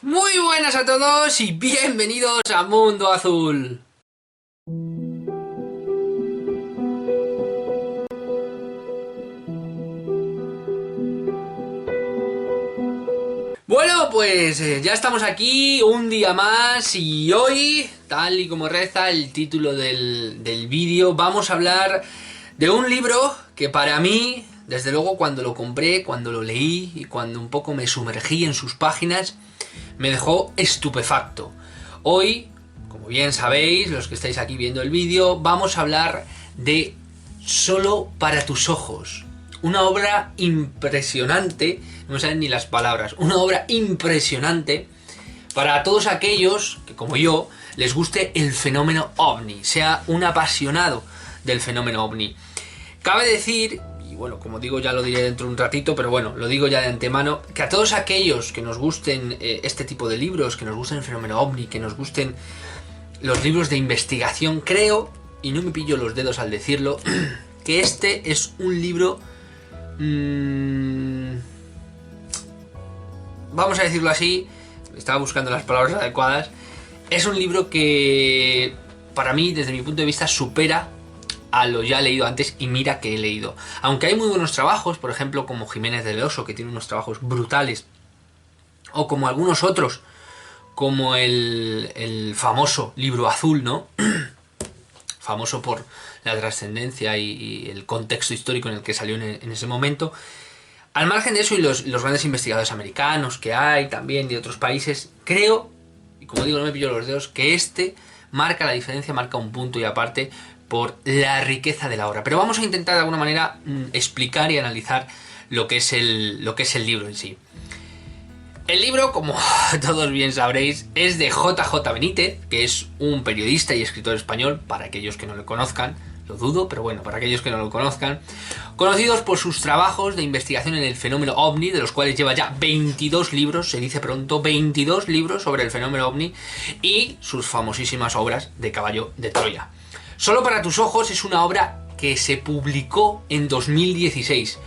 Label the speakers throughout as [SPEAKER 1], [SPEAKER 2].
[SPEAKER 1] Muy buenas a todos y bienvenidos a Mundo Azul. Bueno, pues ya estamos aquí un día más y hoy, tal y como reza el título del vídeo, vamos a hablar de un libro que para mí, desde luego cuando lo compré, cuando lo leí y cuando un poco me sumergí en sus páginas, me dejó estupefacto. Hoy, como bien sabéis, los que estáis aquí viendo el vídeo, vamos a hablar de Solo para tus ojos. Una obra impresionante, no me salen ni las palabras, una obra impresionante para todos aquellos que, como yo, les guste el fenómeno ovni, sea un apasionado del fenómeno ovni. Cabe decir, y bueno, como digo, ya lo diré dentro de un ratito, pero bueno, lo digo ya de antemano, que a todos aquellos que nos gusten este tipo de libros, que nos gusten el fenómeno ovni, que nos gusten los libros de investigación, creo, y no me pillo los dedos al decirlo, que este es un libro... vamos a decirlo así, estaba buscando las palabras adecuadas, es un libro que para mí, desde mi punto de vista, supera a lo ya leído antes, y mira que he leído. Aunque hay muy buenos trabajos, por ejemplo, como Jiménez del Oso, que tiene unos trabajos brutales, o como algunos otros, como el famoso Libro Azul, ¿no? Famoso por la trascendencia y el contexto histórico en el que salió en ese momento. Al margen de eso y los grandes investigadores americanos que hay también de otros países, creo, y como digo, no me pillo los dedos, que este marca la diferencia, marca un punto y aparte por la riqueza de la obra. Pero vamos a intentar de alguna manera explicar y analizar lo que es el libro en sí. El libro, como todos bien sabréis, es de J.J. Benítez, que es un periodista y escritor español, para aquellos que no lo conozcan, lo dudo, pero bueno, para aquellos que no lo conozcan, conocidos por sus trabajos de investigación en el fenómeno ovni, de los cuales lleva ya 22 libros, se dice pronto, 22 libros sobre el fenómeno ovni, y sus famosísimas obras de Caballo de Troya. Solo para tus ojos es una obra que se publicó en 2016,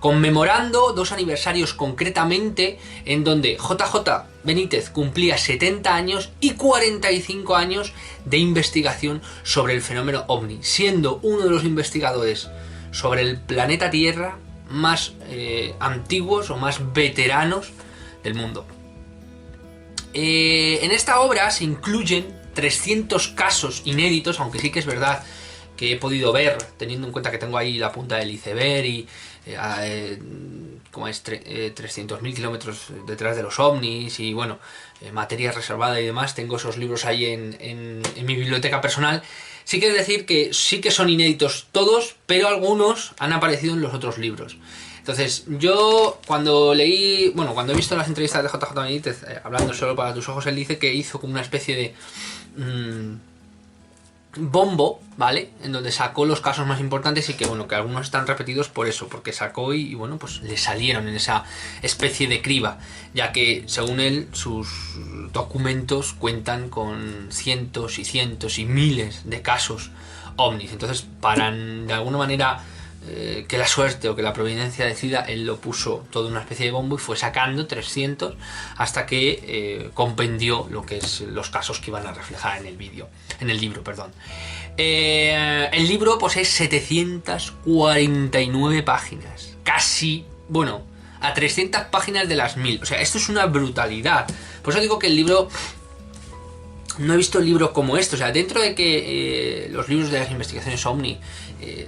[SPEAKER 1] conmemorando 2 aniversarios concretamente, en donde J.J. Benítez cumplía 70 años y 45 años de investigación sobre el fenómeno ovni, siendo uno de los investigadores sobre el planeta Tierra más antiguos o más veteranos del mundo. En esta obra se incluyen 300 casos inéditos, aunque sí que es verdad que he podido ver, teniendo en cuenta que tengo ahí la punta del iceberg y como es 300.000 kilómetros detrás de los ovnis y bueno, materia reservada y demás, tengo esos libros ahí en mi biblioteca personal. Sí que es decir que sí que son inéditos todos, pero algunos han aparecido en los otros libros. Entonces, yo cuando leí, bueno, cuando he visto las entrevistas de J.J. Benítez, hablando solo para tus ojos, él dice que hizo como una especie de bombo, ¿vale? En donde sacó los casos más importantes y que, bueno, que algunos están repetidos por eso, porque sacó y bueno, pues le salieron en esa especie de criba, ya que, según él, sus documentos cuentan con cientos y cientos y miles de casos ovnis. Entonces, para de alguna manera que la suerte o que la providencia decida, él lo puso todo en una especie de bombo y fue sacando 300 hasta que compendió lo que es los casos que iban a reflejar en el libro, perdón. El libro posee 749 páginas, casi, bueno, a 300 páginas de las 1000. O sea, esto es una brutalidad. Por eso digo que el libro... No he visto el libro como esto, o sea, dentro de que los libros de las investigaciones ovni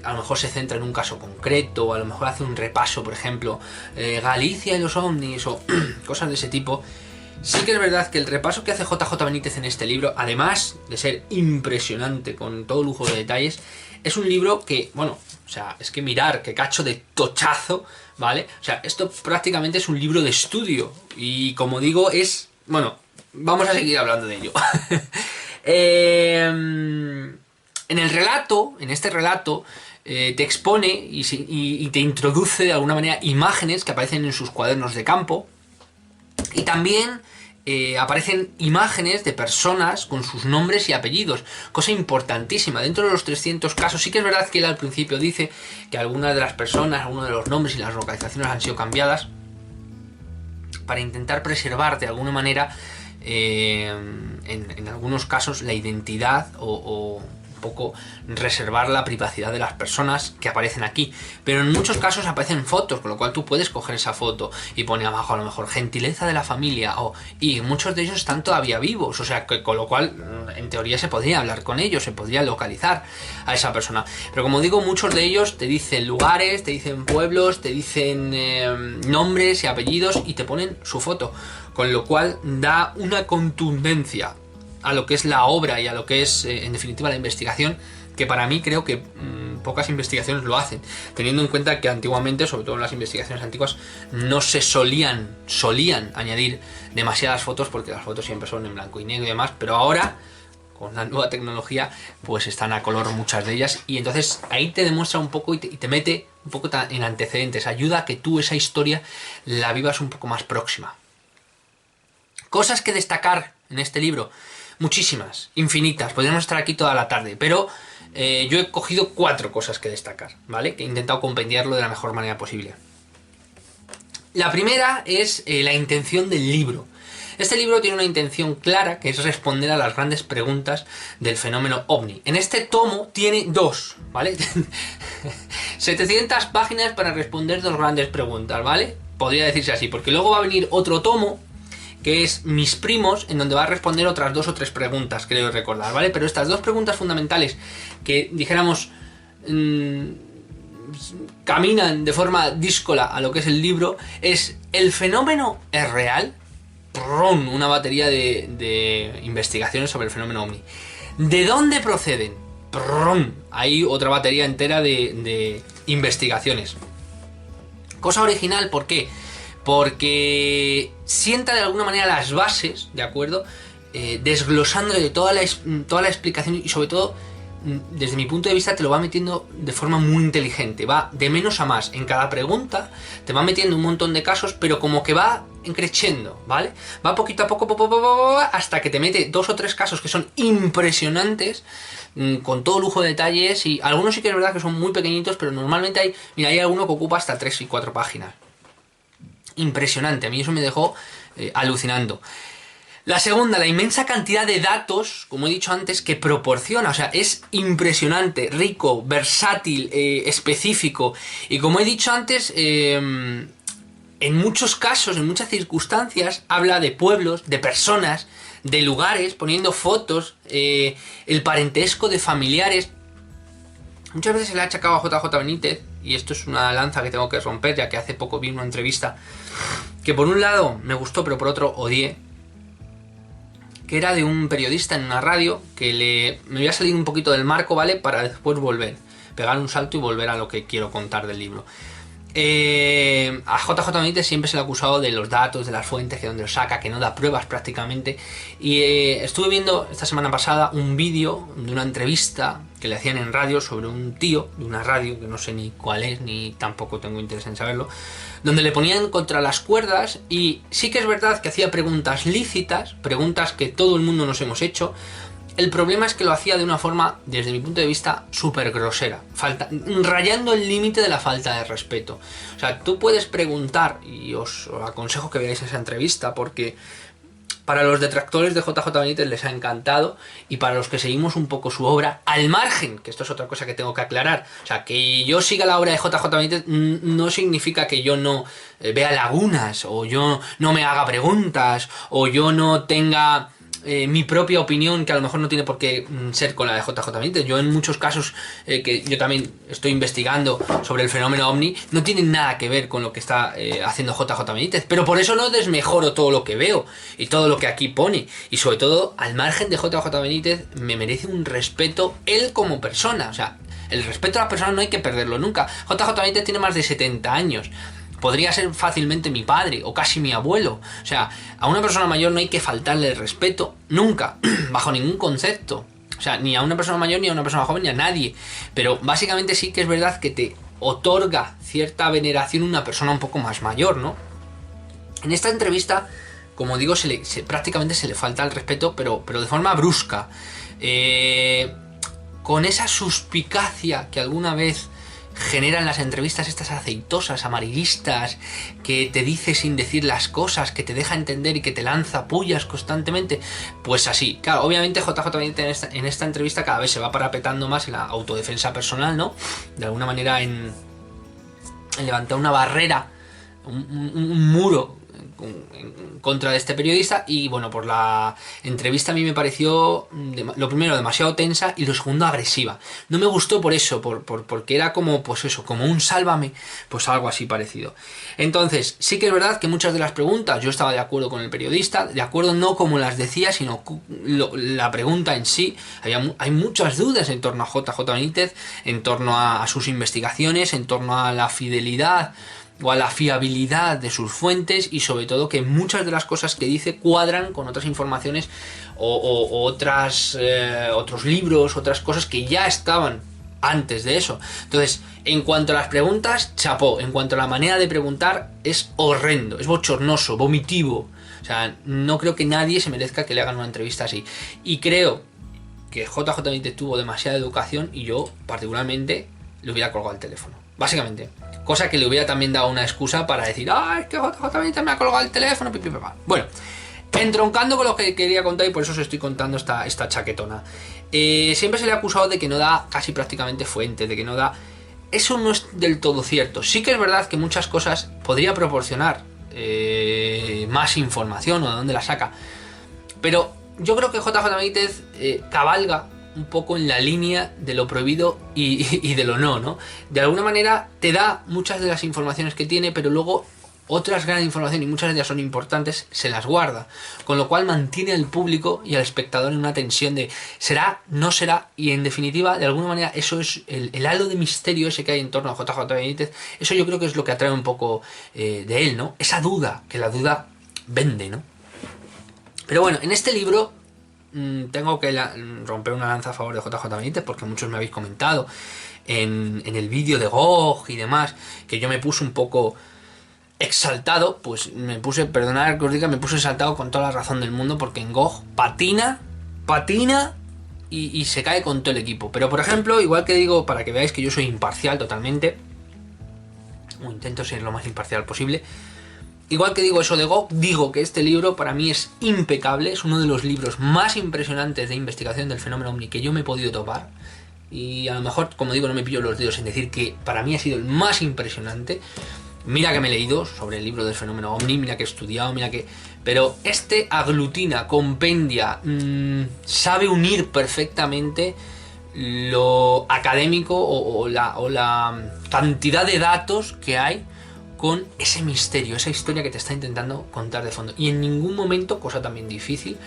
[SPEAKER 1] a lo mejor se centra en un caso concreto, o a lo mejor hace un repaso, por ejemplo, Galicia y los ovnis, o cosas de ese tipo, sí que es verdad que el repaso que hace J.J. Benítez en este libro, además de ser impresionante, con todo lujo de detalles, es un libro que, bueno, o sea, es que mirar qué cacho de tochazo, ¿vale? O sea, esto prácticamente es un libro de estudio, y como digo, es, bueno... Vamos a seguir hablando de ello. En este relato, te expone y te introduce de alguna manera imágenes que aparecen en sus cuadernos de campo. Y también aparecen imágenes de personas con sus nombres y apellidos. Cosa importantísima. Dentro de los 300 casos, sí que es verdad que él al principio dice que algunas de las personas, algunos de los nombres y las localizaciones han sido cambiadas para intentar preservar de alguna manera en algunos casos la identidad o un poco reservar la privacidad de las personas que aparecen aquí, pero en muchos casos aparecen fotos, con lo cual tú puedes coger esa foto y poner abajo a lo mejor gentileza de la familia, y muchos de ellos están todavía vivos, o sea que con lo cual en teoría se podría hablar con ellos, se podría localizar a esa persona, pero como digo, muchos de ellos te dicen lugares, te dicen pueblos, te dicen nombres y apellidos y te ponen su foto, con lo cual da una contundencia a lo que es la obra y a lo que es, en definitiva, la investigación, que para mí creo que pocas investigaciones lo hacen, teniendo en cuenta que antiguamente, sobre todo en las investigaciones antiguas, no se solían añadir demasiadas fotos, porque las fotos siempre son en blanco y negro y demás, pero ahora, con la nueva tecnología, pues están a color muchas de ellas, y entonces ahí te demuestra un poco y te mete un poco en antecedentes, ayuda a que tú esa historia la vivas un poco más próxima. Cosas que destacar en este libro. Muchísimas, infinitas, podríamos estar aquí toda la tarde, pero yo he cogido 4 cosas que destacar, ¿vale? Que he intentado compendiarlo de la mejor manera posible. La primera es la intención del libro. Este libro tiene una intención clara, que es responder a las grandes preguntas del fenómeno OVNI. En este tomo tiene 2, ¿vale? 700 páginas para responder 2 grandes preguntas, ¿vale? Podría decirse así, porque luego va a venir otro tomo, que es Mis primos, en donde va a responder otras 2 o 3 preguntas, creo recordar, ¿vale? Pero estas 2 preguntas fundamentales que, dijéramos, caminan de forma díscola a lo que es el libro, es: ¿el fenómeno es real? Una batería de investigaciones sobre el fenómeno OVNI. ¿De dónde proceden? Hay otra batería entera de investigaciones. Cosa original, ¿por qué? Porque sienta de alguna manera las bases, ¿de acuerdo? Desglosándole toda la explicación, y sobre todo, desde mi punto de vista, te lo va metiendo de forma muy inteligente. Va de menos a más. En cada pregunta te va metiendo un montón de casos, pero como que va creciendo, ¿vale? Va poquito a poco, hasta que te mete 2 o 3 casos que son impresionantes, con todo lujo de detalles, y algunos sí que es verdad que son muy pequeñitos, pero normalmente hay alguno que ocupa hasta 3 y 4 páginas. Impresionante, a mí eso me dejó alucinando. La segunda, la inmensa cantidad de datos, como he dicho antes, que proporciona. O sea, es impresionante, rico, versátil, específico. Y como he dicho antes, en muchos casos, en muchas circunstancias, habla de pueblos, de personas, de lugares, poniendo fotos, el parentesco de familiares. Muchas veces se le ha achacado a JJ Benítez, y esto es una lanza que tengo que romper, ya que hace poco vi una entrevista que por un lado me gustó, pero por otro odié, que era de un periodista en una radio, que me voy a salir un poquito del marco, ¿vale? Para después volver, pegar un salto y volver a lo que quiero contar del libro. A JJ Benítez siempre se le ha acusado de los datos, de las fuentes, que donde los saca, que no da pruebas prácticamente. Y estuve viendo esta semana pasada un vídeo de una entrevista que le hacían en radio sobre un tío de una radio, que no sé ni cuál es, ni tampoco tengo interés en saberlo, donde le ponían contra las cuerdas, y sí que es verdad que hacía preguntas lícitas, preguntas que todo el mundo nos hemos hecho. El problema es que lo hacía de una forma, desde mi punto de vista, súper grosera, rayando el límite de la falta de respeto. O sea, tú puedes preguntar, y os aconsejo que veáis esa entrevista, porque para los detractores de JJ Benítez les ha encantado, y para los que seguimos un poco su obra, al margen, que esto es otra cosa que tengo que aclarar, o sea, que yo siga la obra de JJ Benítez no significa que yo no vea lagunas, o yo no me haga preguntas, o yo no tenga mi propia opinión, que a lo mejor no tiene por qué ser con la de JJ Benítez. Yo en muchos casos que yo también estoy investigando sobre el fenómeno OVNI, no tienen nada que ver con lo que está haciendo JJ Benítez, pero por eso no desmejoro todo lo que veo y todo lo que aquí pone, y sobre todo, al margen de JJ Benítez, me merece un respeto él como persona. O sea, el respeto a las personas no hay que perderlo nunca. JJ Benítez tiene más de 70 años. Podría ser fácilmente mi padre o casi mi abuelo. O sea, a una persona mayor no hay que faltarle el respeto nunca, bajo ningún concepto. O sea, ni a una persona mayor, ni a una persona joven, ni a nadie. Pero básicamente sí que es verdad que te otorga cierta veneración una persona un poco más mayor, ¿no? En esta entrevista, como digo, prácticamente se le falta el respeto, pero de forma brusca. Con esa suspicacia que alguna vez generan las entrevistas estas aceitosas, amarillistas, que te dice sin decir las cosas, que te deja entender y que te lanza pullas constantemente, pues así. Claro, obviamente JJ Benítez en esta entrevista cada vez se va parapetando más en la autodefensa personal, ¿no? De alguna manera en levantar una barrera, un muro en contra de este periodista. Y bueno, por la entrevista a mí me pareció, lo primero, demasiado tensa, y lo segundo, agresiva. No me gustó por eso, porque era como, pues eso, como un sálvame, pues algo así parecido. Entonces, sí que es verdad que muchas de las preguntas yo estaba de acuerdo con el periodista, de acuerdo no como las decía, sino la pregunta en sí. Hay muchas dudas en torno a JJ Benítez, en torno a sus investigaciones, en torno a la fidelidad o a la fiabilidad de sus fuentes, y sobre todo que muchas de las cosas que dice cuadran con otras informaciones o otros libros, otras cosas que ya estaban antes de eso. Entonces, en cuanto a las preguntas, chapó. En cuanto a la manera de preguntar, es horrendo, es bochornoso, vomitivo. O sea, no creo que nadie se merezca que le hagan una entrevista así. Y creo que JJ Benítez tuvo demasiada educación, y yo particularmente le hubiera colgado el teléfono, básicamente. Cosa que le hubiera también dado una excusa para decir, es que JJ Benítez me ha colgado el teléfono, Bueno, entroncando con lo que quería contar, y por eso os estoy contando esta chaquetona. Siempre se le ha acusado de que no da casi prácticamente fuente, de que no da... Eso no es del todo cierto. Sí que es verdad que muchas cosas podría proporcionar más información, o de dónde la saca. Pero yo creo que JJ Benítez cabalga un poco en la línea de lo prohibido y de lo no. De alguna manera te da muchas de las informaciones que tiene, pero luego otras grandes informaciones, y muchas de ellas son importantes, se las guarda. Con lo cual mantiene al público y al espectador en una tensión de será, no será, y en definitiva, de alguna manera, eso es el halo de misterio ese que hay en torno a JJ Benítez. Eso yo creo que es lo que atrae un poco de él, ¿no? Esa duda, que la duda vende, ¿no? Pero bueno, en este libro tengo que romper una lanza a favor de JJ Benítez, porque muchos me habéis comentado en el vídeo de GOG y demás, que yo me puse un poco exaltado. Pues me puse, perdonad que os diga, me puse exaltado con toda la razón del mundo, porque en GOG patina y se cae con todo el equipo. Pero por ejemplo, igual que digo, para que veáis que yo soy imparcial totalmente, o intento ser lo más imparcial posible, igual que digo eso de GOG, digo que este libro para mí es impecable, es uno de los libros más impresionantes de investigación del fenómeno OVNI que yo me he podido topar. Y a lo mejor, como digo, no me pillo los dedos en decir que para mí ha sido el más impresionante. Mira que me he leído sobre el libro del fenómeno OVNI, mira que he estudiado, mira que... Pero este aglutina, compendia, sabe unir perfectamente lo académico o la cantidad de datos que hay con ese misterio, esa historia que te está intentando contar de fondo. Y en ningún momento, cosa también difícil,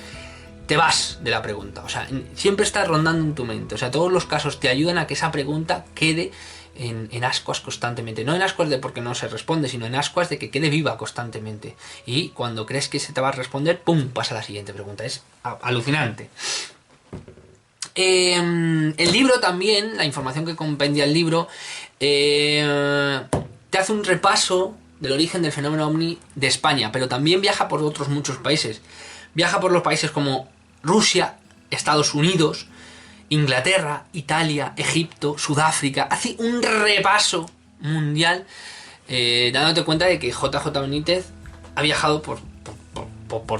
[SPEAKER 1] te vas de la pregunta. O sea, siempre está rondando en tu mente. O sea, todos los casos te ayudan a que esa pregunta quede en ascuas constantemente. No en ascuas de porque no se responde, sino en ascuas de que quede viva constantemente. Y cuando crees que se te va a responder, ¡pum!, pasa la siguiente pregunta. Es alucinante. El libro también, la información que compendia el libro, te hace un repaso del origen del fenómeno OVNI de España, pero también viaja por otros muchos países. Viaja por los países como Rusia, Estados Unidos, Inglaterra, Italia, Egipto, Sudáfrica. Hace un repaso mundial, dándote cuenta de que JJ Benítez ha viajado por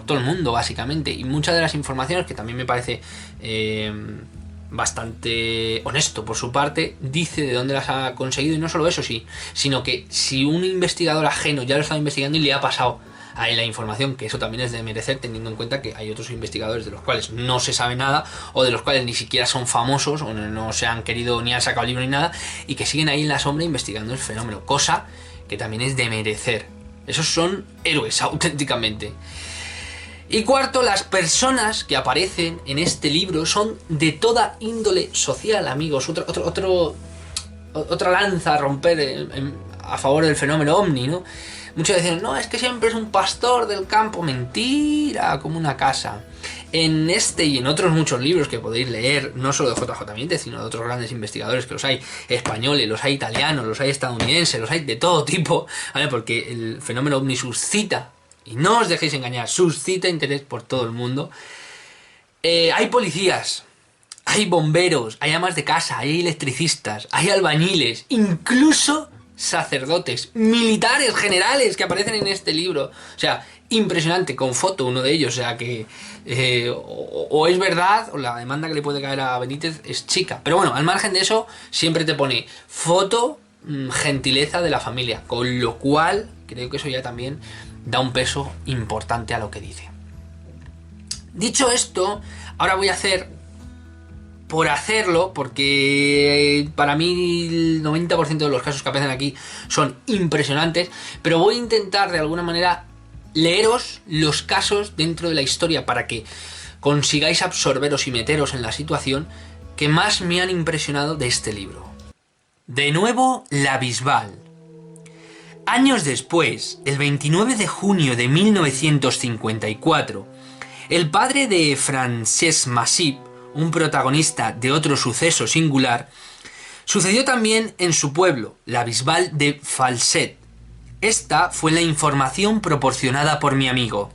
[SPEAKER 1] todo el mundo, básicamente. Y muchas de las informaciones, que también me parece bastante honesto por su parte, dice de dónde las ha conseguido. Y no solo eso, sí, sino que si un investigador ajeno ya lo estaba investigando y le ha pasado a la información, que eso también es de merecer, teniendo en cuenta que hay otros investigadores de los cuales no se sabe nada, o de los cuales ni siquiera son famosos, o no se han querido ni han sacado libro ni nada, y que siguen ahí en la sombra investigando el fenómeno, cosa que también es de merecer. Esos son héroes, auténticamente. Y cuarto, las personas que aparecen en este libro son de toda índole social, amigos. Otra lanza a romper a favor del fenómeno OVNI, ¿no? Muchos dicen, no, es que siempre es un pastor del campo. Mentira, como una casa. En este y en otros muchos libros que podéis leer, no solo de JJ Benítez, sino de otros grandes investigadores, que los hay españoles, los hay italianos, los hay estadounidenses, los hay de todo tipo, ¿vale? Porque el fenómeno OVNI suscita, y no os dejéis engañar, suscita interés por todo el mundo. Hay policías, hay bomberos, hay amas de casa, hay electricistas, hay albañiles, incluso sacerdotes, militares, generales que aparecen en este libro. O sea, impresionante, con foto uno de ellos. O sea que o es verdad o la demanda que le puede caer a Benítez es chica. Pero bueno, al margen de eso, siempre te pone foto, gentileza de la familia. Con lo cual, creo que eso ya también da un peso importante a lo que dice. Dicho esto, ahora voy a hacer, por hacerlo, porque para mí el 90% de los casos que aparecen aquí son impresionantes, pero voy a intentar de alguna manera leeros los casos dentro de la historia para que consigáis absorberos y meteros en la situación que más me han impresionado de este libro. De nuevo, la Bisbal. Años después, el 29 de junio de 1954, el padre de Francesc Masip, un protagonista de otro suceso singular, sucedió también en su pueblo, la Bisbal de Falset. Esta fue la información proporcionada por mi amigo.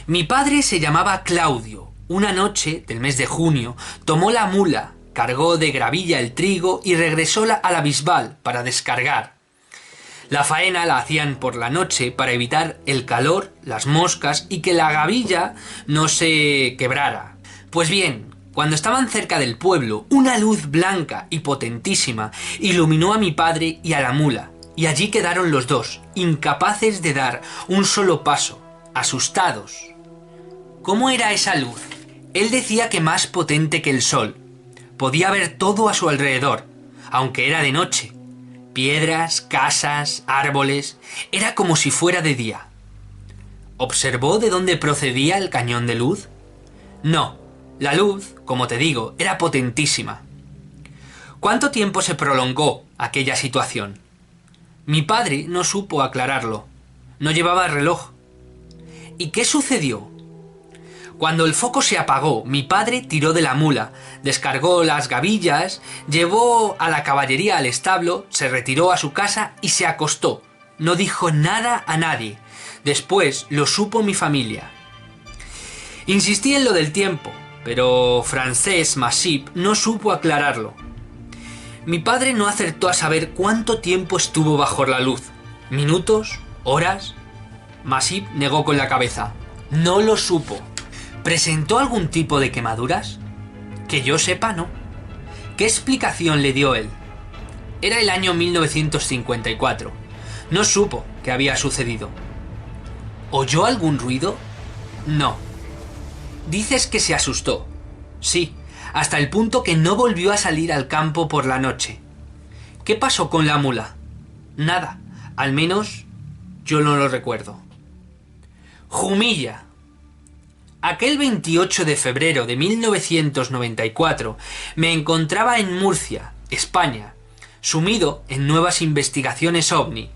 [SPEAKER 1] Mi padre se llamaba Claudio. Una noche del mes de junio tomó la mula, cargó de gravilla el trigo y regresó a la Bisbal para descargar. La faena la hacían por la noche para evitar el calor, las moscas y que la gavilla no se quebrara. Pues bien, cuando estaban cerca del pueblo, una luz blanca y potentísima iluminó a mi padre y a la mula, y allí quedaron los dos, incapaces de dar un solo paso, asustados. ¿Cómo era esa luz? Él decía que más potente que el sol. Podía ver todo a su alrededor, aunque era de noche. Piedras, casas, árboles, era como si fuera de día. ¿Observó de dónde procedía el cañón de luz? No, la luz, como te digo, era potentísima. ¿Cuánto tiempo se prolongó aquella situación? Mi padre no supo aclararlo. No llevaba reloj. ¿Y qué sucedió? Cuando el foco se apagó, mi padre tiró de la mula, descargó las gavillas, llevó a la caballería al establo, se retiró a su casa y se acostó. No dijo nada a nadie. Después lo supo mi familia. Insistí en lo del tiempo, pero Francesc Masip no supo aclararlo. Mi padre no acertó a saber cuánto tiempo estuvo bajo la luz. ¿Minutos? ¿Horas? Masip negó con la cabeza. No lo supo. ¿Presentó algún tipo de quemaduras? Que yo sepa, no. ¿Qué explicación le dio él? Era el año 1954. No supo qué había sucedido. ¿Oyó algún ruido? No. Dices que se asustó. Sí, hasta el punto que no volvió a salir al campo por la noche. ¿Qué pasó con la mula? Nada, al menos yo no lo recuerdo. Jumilla. Aquel 28 de febrero de 1994 me encontraba en Murcia, España, sumido en nuevas investigaciones OVNI.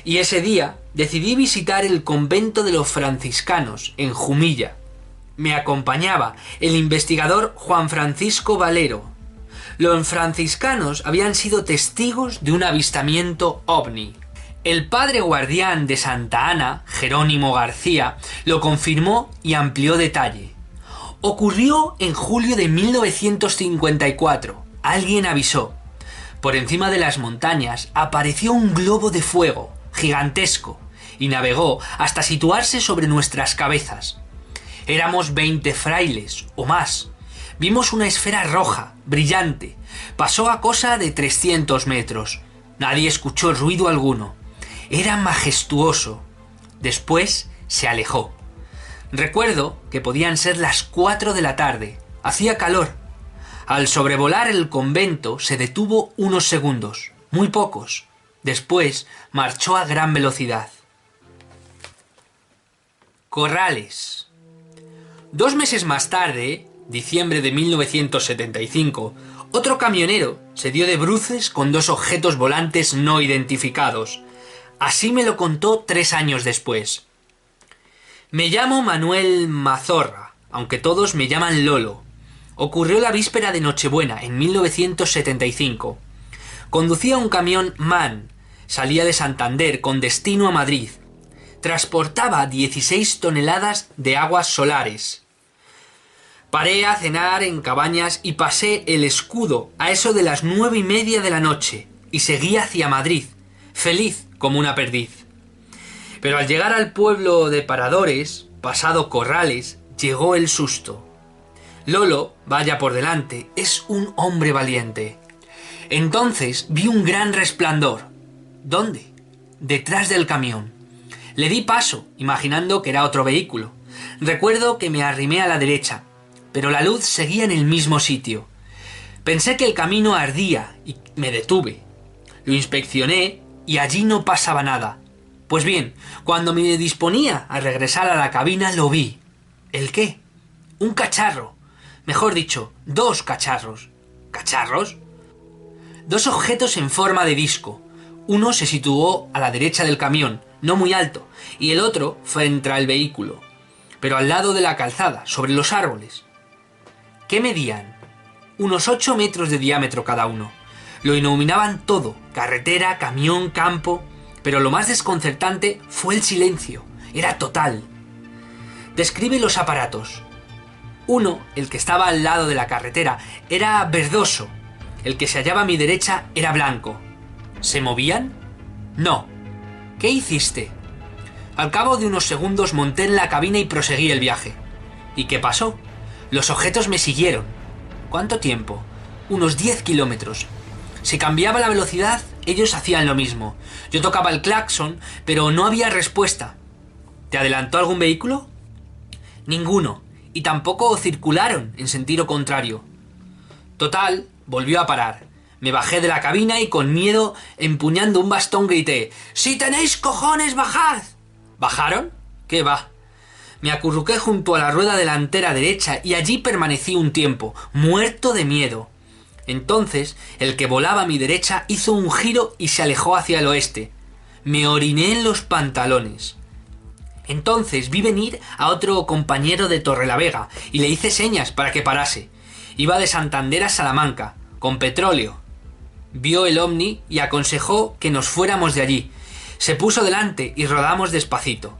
[SPEAKER 1] Y ese día decidí visitar el convento de los franciscanos en Jumilla. Me acompañaba el investigador Juan Francisco Valero. Los franciscanos habían sido testigos de un avistamiento OVNI. El padre guardián de Santa Ana, Jerónimo García, lo confirmó y amplió detalle. Ocurrió en julio de 1954. Alguien avisó. Por encima de las montañas apareció un globo de fuego, gigantesco, y navegó hasta situarse sobre nuestras cabezas. Éramos 20 frailes, o más. Vimos una esfera roja, brillante. Pasó a cosa de 300 metros. Nadie escuchó ruido alguno. Era majestuoso. Después se alejó. Recuerdo que podían ser las 4 de la tarde. Hacía calor. Al sobrevolar el convento se detuvo unos segundos, muy pocos. Después marchó a gran velocidad. Corrales. 2 meses más tarde, diciembre de 1975, otro camionero se dio de bruces con 2 objetos volantes no identificados. Así me lo contó 3 años después. Me llamo Manuel Mazorra, aunque todos me llaman Lolo. Ocurrió la víspera de Nochebuena, en 1975. Conducía un camión MAN, salía de Santander con destino a Madrid. Transportaba 16 toneladas de aguas solares. Paré a cenar en Cabañas y pasé el Escudo a eso de las 9:30 de la noche y seguí hacia Madrid, feliz como una perdiz. Pero al llegar al pueblo de Paradores, pasado Corrales, llegó el susto. Lolo, vaya por delante, es un hombre valiente. Entonces vi un gran resplandor. ¿Dónde? Detrás del camión. Le di paso, imaginando que era otro vehículo. Recuerdo que me arrimé a la derecha, pero la luz seguía en el mismo sitio. Pensé que el camino ardía y me detuve. Lo inspeccioné y allí no pasaba nada. Pues bien, cuando me disponía a regresar a la cabina lo vi. ¿El qué? Un cacharro. Mejor dicho, 2 cacharros. ¿Cacharros? 2 objetos en forma de disco. Uno se situó a la derecha del camión, no muy alto, y el otro frente al vehículo, pero al lado de la calzada, sobre los árboles. ¿Qué medían? Unos 8 metros de diámetro cada uno. Lo iluminaban todo, carretera, camión, campo, pero lo más desconcertante fue el silencio. Era total. Describe los aparatos. Uno, el que estaba al lado de la carretera, era verdoso. El que se hallaba a mi derecha era blanco. ¿Se movían? No. ¿Qué hiciste? Al cabo de unos segundos monté en la cabina y proseguí el viaje. ¿Y qué pasó? Los objetos me siguieron. ¿Cuánto tiempo? Unos 10 kilómetros. Si cambiaba la velocidad, ellos hacían lo mismo. Yo tocaba el claxon, pero no había respuesta. ¿Te adelantó algún vehículo? Ninguno, y tampoco circularon en sentido contrario. Total, volvió a parar. Me bajé de la cabina y con miedo, empuñando un bastón, grité: ¡Si tenéis cojones, bajad! ¿Bajaron? ¿Qué va? Me acurruqué junto a la rueda delantera derecha y allí permanecí un tiempo, muerto de miedo. Entonces, el que volaba a mi derecha hizo un giro y se alejó hacia el oeste. Me oriné en los pantalones. Entonces vi venir a otro compañero de Torrelavega y le hice señas para que parase. Iba de Santander a Salamanca, con petróleo. Vio el Omni y aconsejó que nos fuéramos de allí. Se puso delante y rodamos despacito.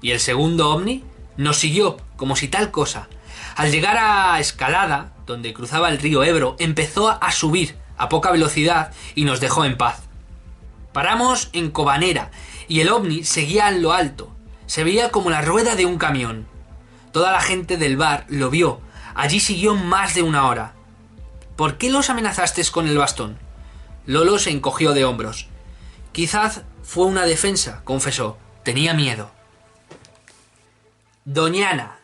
[SPEAKER 1] Y el segundo Omni nos siguió como si tal cosa. Al llegar a Escalada, donde cruzaba el río Ebro, empezó a subir a poca velocidad y nos dejó en paz. Paramos en Cobanera y el Omni seguía en lo alto. Se veía como la rueda de un camión. Toda la gente del bar lo vio. Allí siguió más de una hora. ¿Por qué los amenazaste con el bastón? Lolo se encogió de hombros. Quizás fue una defensa, confesó. Tenía miedo. Doñana.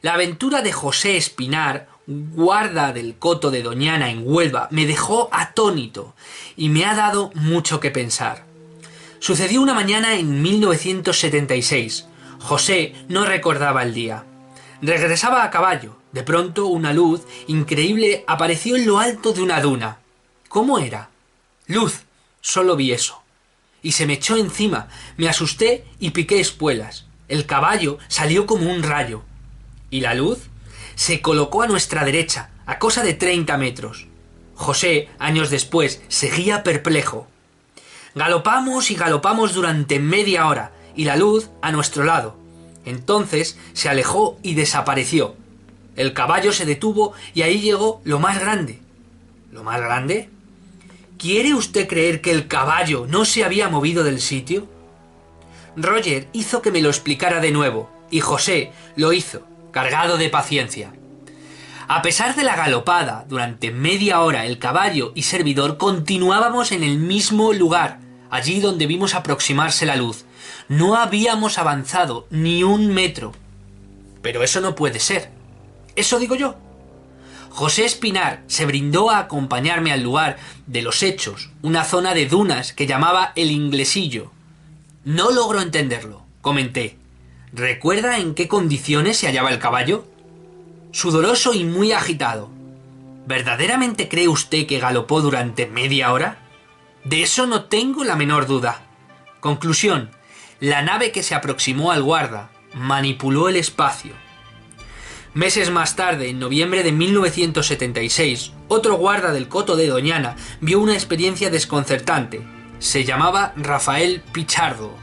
[SPEAKER 1] La aventura de José Espinar, guarda del coto de Doñana en Huelva, me dejó atónito y me ha dado mucho que pensar. Sucedió una mañana en 1976. José no recordaba el día. Regresaba a caballo. De pronto una luz increíble apareció en lo alto de una duna. ¿Cómo era? Luz. Solo vi eso. Y se me echó encima. Me asusté y piqué espuelas. El caballo salió como un rayo. ¿Y la luz? Se colocó a nuestra derecha, a cosa de 30 metros. José, años después, seguía perplejo. Galopamos y galopamos durante media hora, y la luz a nuestro lado. Entonces se alejó y desapareció. El caballo se detuvo y ahí llegó lo más grande. ¿Lo más grande? ¿Quiere usted creer que el caballo no se había movido del sitio? Roger hizo que me lo explicara de nuevo, y José lo hizo, cargado de paciencia. A pesar de la galopada, durante media hora el caballo y servidor continuábamos en el mismo lugar, allí donde vimos aproximarse la luz. No habíamos avanzado ni un metro. Pero eso no puede ser. Eso digo yo. José Espinar se brindó a acompañarme al lugar de los hechos, una zona de dunas que llamaba El Inglesillo. No logro entenderlo, comenté. ¿Recuerda en qué condiciones se hallaba el caballo? Sudoroso y muy agitado. ¿Verdaderamente cree usted que galopó durante media hora? De eso no tengo la menor duda. Conclusión. La nave que se aproximó al guarda manipuló el espacio. Meses más tarde, en noviembre de 1976, otro guarda del coto de Doñana vio una experiencia desconcertante. Se llamaba Rafael Pichardo.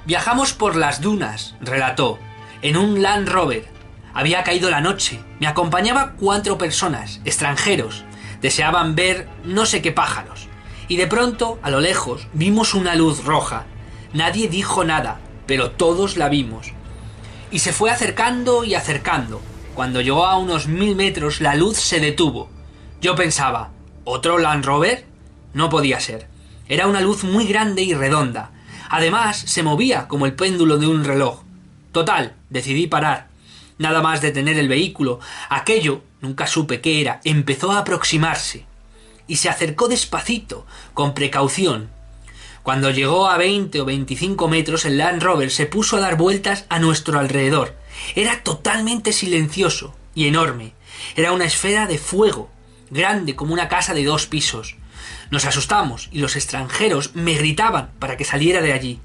[SPEAKER 1] Viajamos por las dunas, relató, en un Land Rover. Había caído la noche. Me acompañaba 4 personas, extranjeros. Deseaban ver no sé qué pájaros. Y de pronto, a lo lejos, vimos una luz roja. Nadie dijo nada, pero todos la vimos. Y se fue acercando y acercando. Cuando llegó a unos 1000 metros, la luz se detuvo. Yo pensaba, ¿otro Land Rover? No podía ser. Era una luz muy grande y redonda. Además, se movía como el péndulo de un reloj. Total, decidí parar. Nada más detener el vehículo, aquello, nunca supe qué era, empezó a aproximarse. Y se acercó despacito, con precaución. Cuando llegó a 20 o 25 metros, el Land Rover se puso a dar vueltas a nuestro alrededor. Era totalmente silencioso y enorme. Era una esfera de fuego, grande como una casa de 2 pisos. Nos asustamos y los extranjeros me gritaban para que saliera de allí.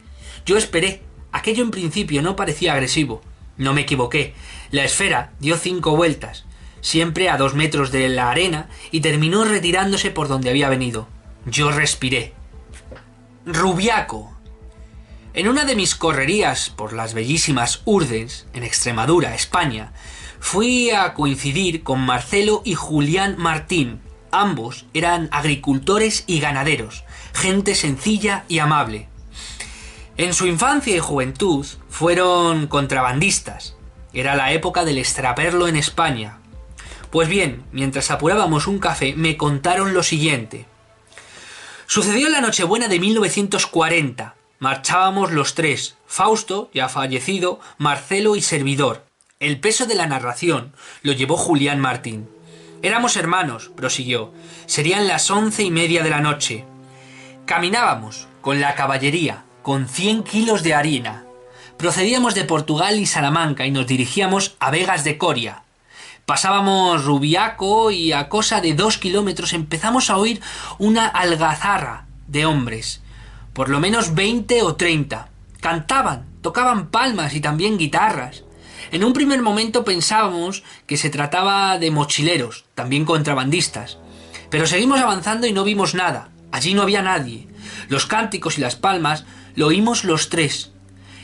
[SPEAKER 1] Yo esperé. Aquello en principio no parecía agresivo. No me equivoqué. La esfera dio 5 vueltas, siempre a 2 metros de la arena, y terminó retirándose por donde había venido. Yo respiré. Rubiaco. En una de mis correrías por las bellísimas Urdes, en Extremadura, España, fui a coincidir con Marcelo y Julián Martín. Ambos eran agricultores y ganaderos, gente sencilla y amable. En su infancia y juventud fueron contrabandistas. Era la época del extraperlo en España. Pues bien, mientras apurábamos un café, me contaron lo siguiente. Sucedió en la Nochebuena de 1940. Marchábamos los 3, Fausto, ya fallecido, Marcelo y servidor. El peso de la narración lo llevó Julián Martín. Éramos hermanos, prosiguió. Serían las 11:30 de la noche. Caminábamos con la caballería, con 100 kilos de harina. Procedíamos de Portugal y Salamanca y nos dirigíamos a Vegas de Coria. Pasábamos Rubiaco y a cosa de 2 kilómetros empezamos a oír una algazarra de hombres. Por lo menos 20 o 30. Cantaban, tocaban palmas y también guitarras. En un primer momento pensábamos que se trataba de mochileros, también contrabandistas. Pero seguimos avanzando y no vimos nada. Allí no había nadie. Los cánticos y las palmas lo oímos los 3.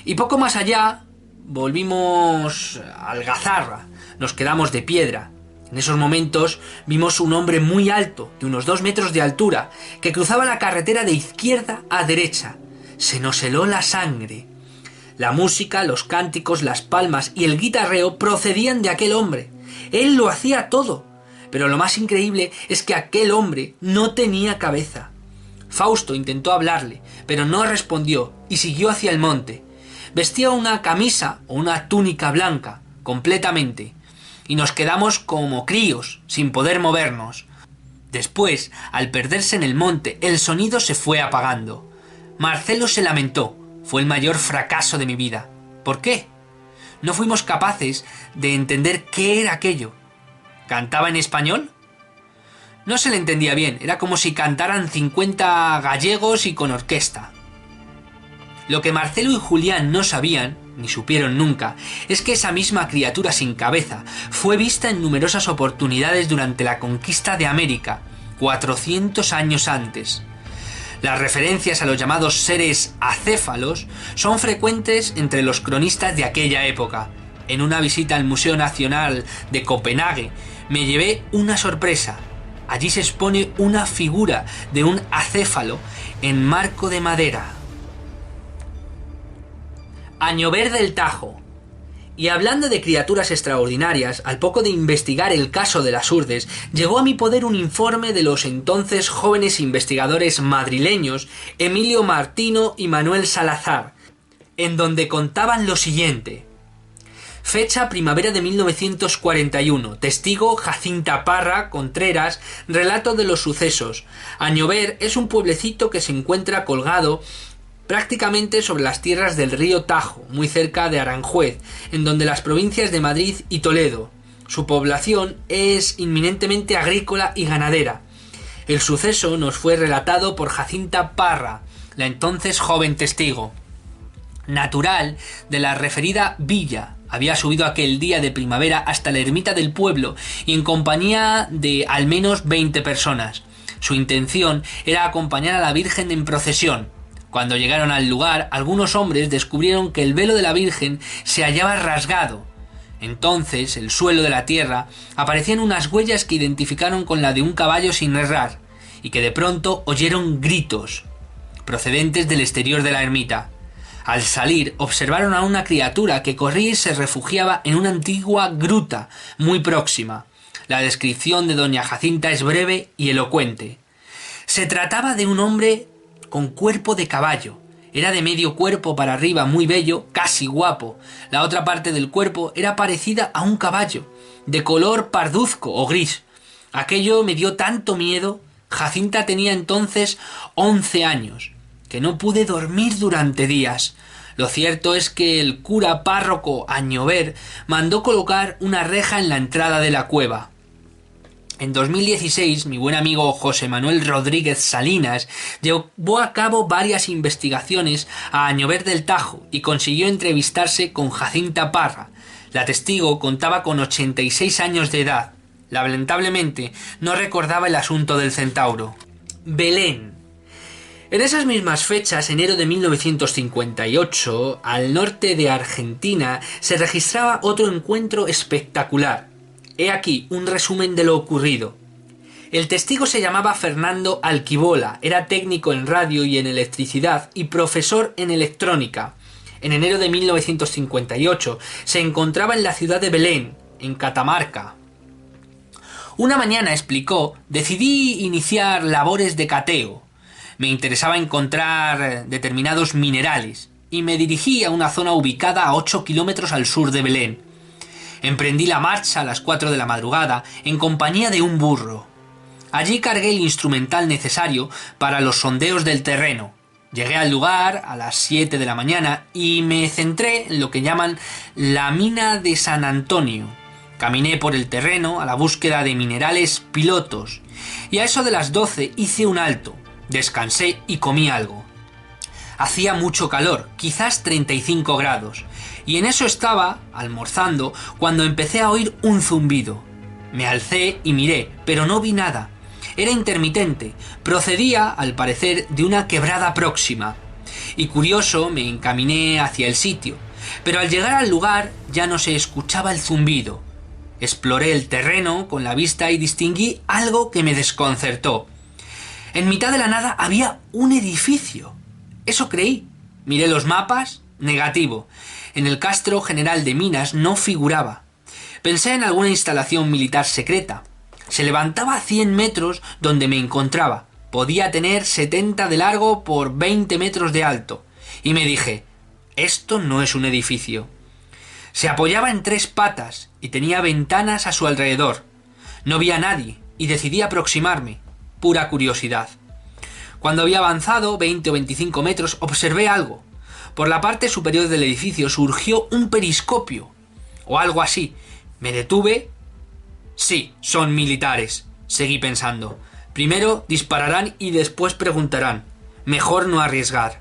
[SPEAKER 1] Y poco más allá volvimos a algazarra. Nos quedamos de piedra. En esos momentos vimos un hombre muy alto, de unos 2 metros de altura, que cruzaba la carretera de izquierda a derecha. Se nos heló la sangre. La música, los cánticos, las palmas y el guitarreo procedían de aquel hombre. Él lo hacía todo. Pero lo más increíble es que aquel hombre no tenía cabeza. Fausto intentó hablarle, pero no respondió y siguió hacia el monte. Vestía una camisa o una túnica blanca, completamente, y nos quedamos como críos, sin poder movernos. Después, al perderse en el monte, el sonido se fue apagando. Marcelo se lamentó. Fue el mayor fracaso de mi vida. ¿Por qué? No fuimos capaces de entender qué era aquello. ¿Cantaba en español? No se le entendía bien, era como si cantaran 50 gallegos y con orquesta. Lo que Marcelo y Julián no sabían, ni supieron nunca, es que esa misma criatura sin cabeza fue vista en numerosas oportunidades durante la conquista de América, 400 años antes. Las referencias a los llamados seres acéfalos son frecuentes entre los cronistas de aquella época. En una visita al Museo Nacional de Copenhague me llevé una sorpresa. Allí se expone una figura de un acéfalo en marco de madera. Añover del Tajo. Y hablando de criaturas extraordinarias, al poco de investigar el caso de las Urdes, llegó a mi poder un informe de los entonces jóvenes investigadores madrileños Emilio Martino y Manuel Salazar, en donde contaban lo siguiente. Fecha primavera de 1941, testigo Jacinta Parra Contreras, relato de los sucesos. Añover es un pueblecito que se encuentra colgado prácticamente sobre las tierras del río Tajo, muy cerca de Aranjuez, en donde las provincias de Madrid y Toledo. Su población es inminentemente agrícola y ganadera. El suceso nos fue relatado por Jacinta Parra, la entonces joven testigo. Natural de la referida villa, había subido aquel día de primavera hasta la ermita del pueblo y en compañía de al menos 20 personas. Su intención era acompañar a la Virgen en procesión. Cuando llegaron al lugar, algunos hombres descubrieron que el velo de la Virgen se hallaba rasgado. Entonces, el suelo de la tierra aparecían unas huellas que identificaron con la de un caballo sin errar, y que de pronto oyeron gritos, procedentes del exterior de la ermita. Al salir, observaron a una criatura que corría y se refugiaba en una antigua gruta muy próxima. La descripción de doña Jacinta es breve y elocuente. Se trataba de un hombre con cuerpo de caballo. Era de medio cuerpo para arriba, muy bello, casi guapo. La otra parte del cuerpo era parecida a un caballo, de color parduzco o gris. Aquello me dio tanto miedo. Jacinta tenía entonces 11 años, que no pude dormir durante días. Lo cierto es que el cura párroco Añover mandó colocar una reja en la entrada de la cueva. En 2016, mi buen amigo José Manuel Rodríguez Salinas llevó a cabo varias investigaciones a Añover del Tajo y consiguió entrevistarse con Jacinta Parra. La testigo contaba con 86 años de edad. Lamentablemente, no recordaba el asunto del centauro. Belén. En esas mismas fechas, enero de 1958, al norte de Argentina, se registraba otro encuentro espectacular. He aquí un resumen de lo ocurrido. El testigo se llamaba Fernando Alquivola, era técnico en radio y en electricidad y profesor en electrónica. En enero de 1958 se encontraba en la ciudad de Belén, en Catamarca. Una mañana, explicó, decidí iniciar labores de cateo. Me interesaba encontrar determinados minerales y me dirigí a una zona ubicada a 8 kilómetros al sur de Belén. Emprendí la marcha a las 4 de la madrugada en compañía de un burro. Allí cargué el instrumental necesario para los sondeos del terreno. Llegué al lugar a las 7 de la mañana y me centré en lo que llaman la mina de San Antonio. Caminé por el terreno a la búsqueda de minerales pilotos y a eso de las 12 hice un alto, descansé y comí algo. Hacía mucho calor, quizás 35 grados, y en eso estaba, almorzando, cuando empecé a oír un zumbido. Me alcé y miré, pero no vi nada. Era intermitente, procedía, al parecer, de una quebrada próxima. Y curioso, me encaminé hacia el sitio, pero al llegar al lugar ya no se escuchaba el zumbido. Exploré el terreno con la vista y distinguí algo que me desconcertó. En mitad de la nada había un edificio. Eso creí. Miré los mapas, negativo. En el Castro General de Minas no figuraba. Pensé en alguna instalación militar secreta. Se levantaba a 100 metros donde me encontraba. Podía tener 70 de largo por 20 metros de alto. Y me dije, esto no es un edificio. Se apoyaba en 3 patas y tenía ventanas a su alrededor. No vi a nadie y decidí aproximarme. Pura curiosidad. Cuando había avanzado 20 o 25 metros, observé algo. Por la parte superior del edificio surgió un periscopio, o algo así. Me detuve. Sí, son militares, seguí pensando. Primero dispararán y después preguntarán. Mejor no arriesgar.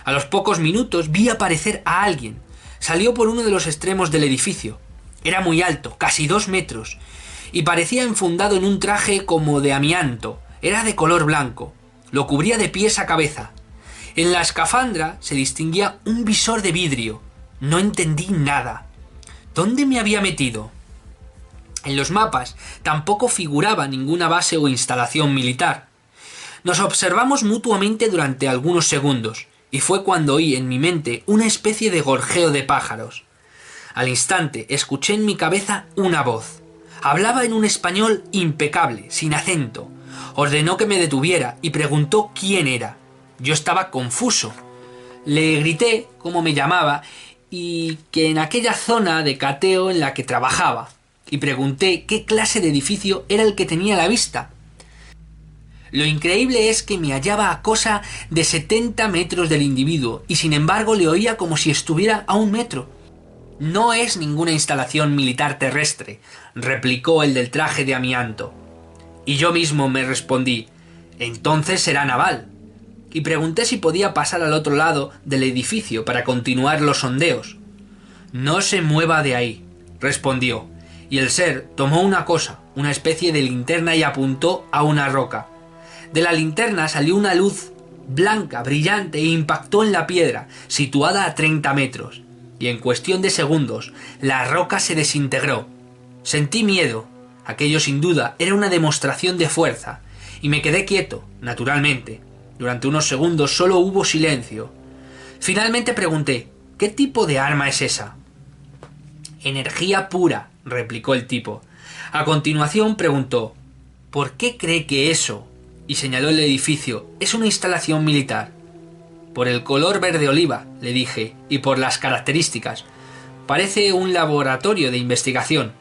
[SPEAKER 1] A los pocos minutos vi aparecer a alguien. Salió por uno de los extremos del edificio. Era muy alto, casi 2 metros, y parecía enfundado en un traje como de amianto. Era de color blanco. Lo cubría de pies a cabeza. En la escafandra se distinguía un visor de vidrio. No entendí nada. ¿Dónde me había metido? En los mapas tampoco figuraba ninguna base o instalación militar. Nos observamos mutuamente durante algunos segundos, y fue cuando oí en mi mente una especie de gorjeo de pájaros. Al instante escuché en mi cabeza una voz. Hablaba en un español impecable, sin acento. Ordenó que me detuviera y preguntó quién era. Yo estaba confuso. Le grité cómo me llamaba y que en aquella zona de cateo en la que trabajaba, y pregunté qué clase de edificio era el que tenía a la vista. Lo increíble es que me hallaba a cosa de 70 metros del individuo y sin embargo le oía como si estuviera a 1 metro. No es ninguna instalación militar terrestre, replicó el del traje de amianto. Y yo mismo me respondí, entonces será naval. Y pregunté si podía pasar al otro lado del edificio para continuar los sondeos. No se mueva de ahí, respondió, y el ser tomó una cosa, una especie de linterna y apuntó a una roca. De la linterna salió una luz blanca, brillante, e impactó en la piedra, situada a 30 metros. y en cuestión de segundos la roca se desintegró. Sentí miedo. Aquello sin duda era una demostración de fuerza, y me quedé quieto, naturalmente. Durante unos segundos solo hubo silencio. Finalmente pregunté: ¿qué tipo de arma es esa? Energía pura, replicó el tipo. A continuación preguntó: ¿por qué cree que eso? Y señaló el edificio. Es una instalación militar. Por el color verde oliva, le dije, y por las características. Parece un laboratorio de investigación.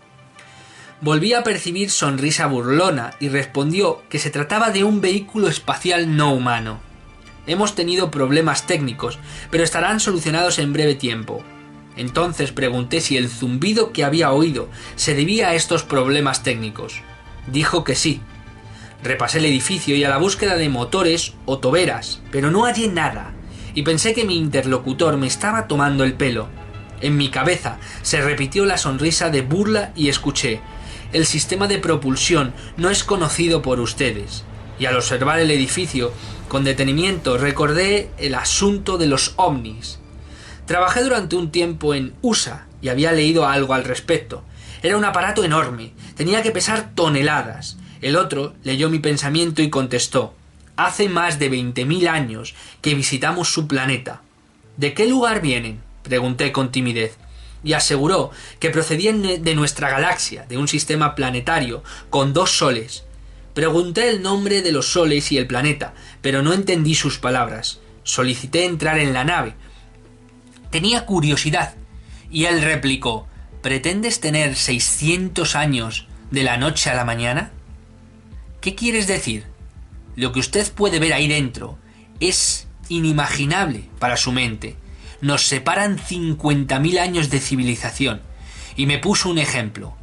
[SPEAKER 1] Volví a percibir sonrisa burlona y respondió que se trataba de un vehículo espacial no humano. Hemos tenido problemas técnicos, pero estarán solucionados en breve tiempo. Entonces pregunté si el zumbido que había oído se debía a estos problemas técnicos. Dijo que sí. Repasé el edificio y a la búsqueda de motores o toberas, pero no hallé nada, y pensé que mi interlocutor me estaba tomando el pelo. En mi cabeza se repitió la sonrisa de burla y escuché: el sistema de propulsión no es conocido por ustedes. Y al observar el edificio con detenimiento recordé el asunto de los ovnis. Trabajé durante un tiempo en USA y había leído algo al respecto. Era un aparato enorme, tenía que pesar toneladas. El otro leyó mi pensamiento y contestó: hace más de 20.000 años que visitamos su planeta. ¿De qué lugar vienen?, pregunté con timidez, y aseguró que procedían de nuestra galaxia, de un sistema planetario con 2 soles. Pregunté el nombre de los soles y el planeta, pero no entendí sus palabras. Solicité entrar en la nave. Tenía curiosidad, y él replicó: ¿pretendes tener 600 años de la noche a la mañana? ¿Qué quieres decir? Lo que usted puede ver ahí dentro es inimaginable para su mente. Nos separan 50.000 años de civilización. Y me puso un ejemplo.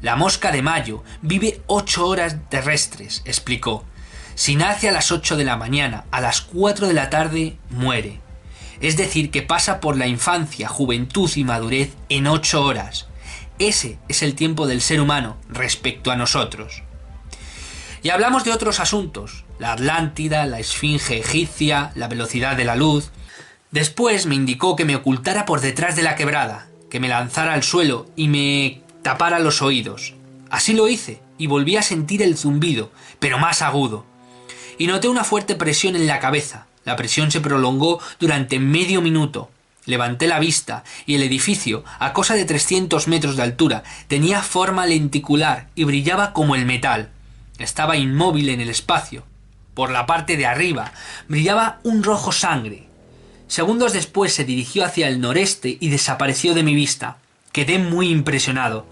[SPEAKER 1] La mosca de mayo vive 8 horas terrestres, explicó. Si nace a las 8 de la mañana, a las 4 de la tarde muere. Es decir, que pasa por la infancia, juventud y madurez en 8 horas. Ese es el tiempo del ser humano respecto a nosotros. Y hablamos de otros asuntos: la Atlántida, la esfinge egipcia, la velocidad de la luz. Después me indicó que me ocultara por detrás de la quebrada, que me lanzara al suelo y me tapara los oídos. Así lo hice y volví a sentir el zumbido, pero más agudo. Y noté una fuerte presión en la cabeza. La presión se prolongó durante medio minuto. Levanté la vista y el edificio, a cosa de 300 metros de altura, tenía forma lenticular y brillaba como el metal. Estaba inmóvil en el espacio. Por la parte de arriba brillaba un rojo sangre. Segundos después se dirigió hacia el noreste y desapareció de mi vista. Quedé muy impresionado.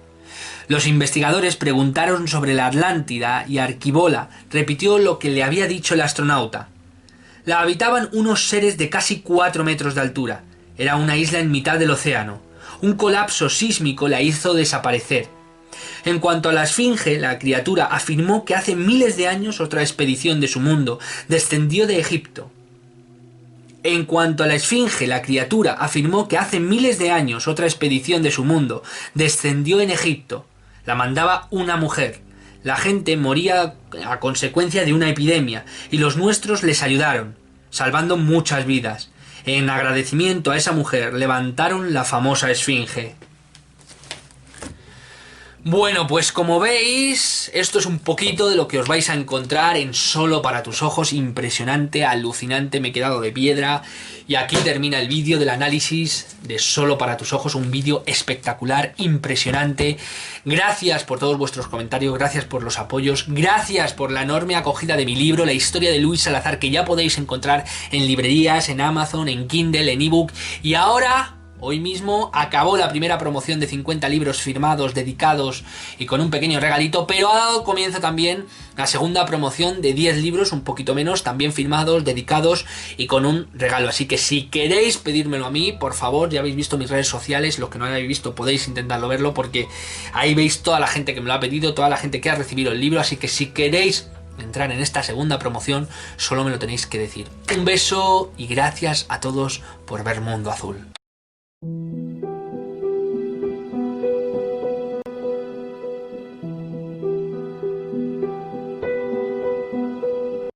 [SPEAKER 1] Los investigadores preguntaron sobre la Atlántida y Arquibola repitió lo que le había dicho el astronauta. La habitaban unos seres de casi 4 metros de altura. Era una isla en mitad del océano. Un colapso sísmico la hizo desaparecer. En cuanto a la esfinge, la criatura afirmó que hace miles de años otra expedición de su mundo descendió de Egipto. En cuanto a la esfinge, la criatura afirmó que hace miles de años otra expedición de su mundo descendió en Egipto. La mandaba una mujer. La gente moría a consecuencia de una epidemia y los nuestros les ayudaron, salvando muchas vidas. En agradecimiento a esa mujer levantaron la famosa esfinge. Bueno, pues como veis, esto es un poquito de lo que os vais a encontrar en Solo para tus ojos. Impresionante, alucinante, me he quedado de piedra. Y aquí termina el vídeo del análisis de Solo para tus ojos, un vídeo espectacular, impresionante. Gracias por todos vuestros comentarios, gracias por los apoyos, gracias por la enorme acogida de mi libro, La historia de Luis Salazar, que ya podéis encontrar en librerías, en Amazon, en Kindle, en ebook. Y ahora, hoy mismo, acabó la primera promoción de 50 libros firmados, dedicados y con un pequeño regalito, pero ha dado comienzo también la segunda promoción de 10 libros, un poquito menos, también firmados, dedicados y con un regalo. Así que si queréis pedírmelo a mí, por favor, ya habéis visto mis redes sociales, los que no hayáis visto podéis intentarlo verlo, porque ahí veis toda la gente que me lo ha pedido, toda la gente que ha recibido el libro, así que si queréis entrar en esta segunda promoción, solo me lo tenéis que decir. Un beso y gracias a todos por ver Mundo Azul.